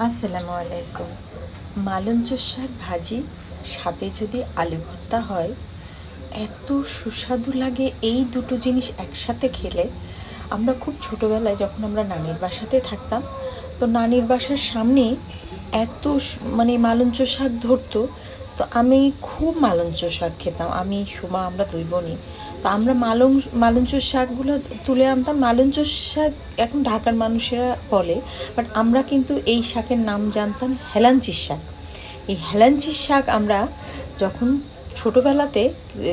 আসসালামু আলাইকুম। মালঞ্চ শাক ভাজি সাথে যদি আলু ভর্তা হয়, এত সুস্বাদু লাগে। এই দুটো জিনিস একসাথে খেলে, আমরা খুব ছোটোবেলায় যখন আমরা নানির বাসাতে থাকতাম, তো নানির বাসার সামনে এত মানে মালঞ্চ শাক ধরতো। তো আমি খুব মালঞ্চ শাক খেতাম, আমি সুমা, আমরা দুই বোনই। তো আমরা মালঞ্চ শাকগুলো তুলে আনতাম। মালঞ্চ শাক এখন ঢাকার মানুষেরা বলে, বাট আমরা কিন্তু এই শাকের নাম জানতাম হেলাঞ্চি শাক। এই হেলাঞ্চি শাক আমরা যখন ছোটোবেলাতে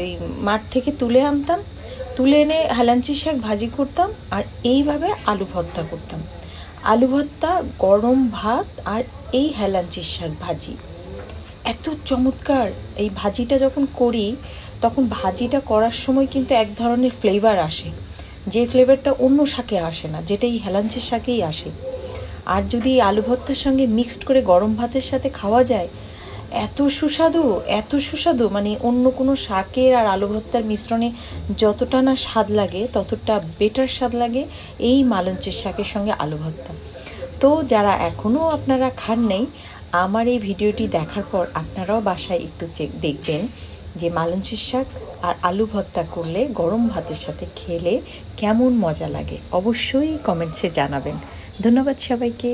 এই মাঠ থেকে তুলে আনতাম, তুলে এনে হেলাঞ্চি শাক ভাজি করতাম, আর এইভাবে আলু ভর্তা করতাম। আলু ভর্তা, গরম ভাত, আর এই হেলাঞ্চি শাক ভাজি এত চমৎকার। এই ভাজিটা যখন করি, তখন ভাজিটা করার সময় কিন্তু এক ধরনের ফ্লেভার আসে, যে ফ্লেভারটা অন্য শাকে আসে না, যেটা এই হেলাঞ্চি শাকেই আসে। আর যদি আলু ভর্তার সঙ্গে মিক্সড করে গরম ভাতের সাথে খাওয়া যায়, এত সুস্বাদু, এত সুস্বাদু, মানে অন্য কোনো শাকের আর আলু ভর্তার মিশ্রণে যতটা না স্বাদ লাগে, ততটা বেটার স্বাদ লাগে এই মালঞ্চের শাকের সঙ্গে আলু ভর্তা। তো যারা এখনও আপনারা খান নাই, আমার এই ভিডিওটি দেখার পর আপনারাও বাসায় একটু দেখবেন যে মালঞ্চের শাক আর আলু ভর্তা করলে গরম ভাতের সাথে খেলে কেমন মজা লাগে। অবশ্যই কমেন্টসে জানাবেন। ধন্যবাদ সবাইকে।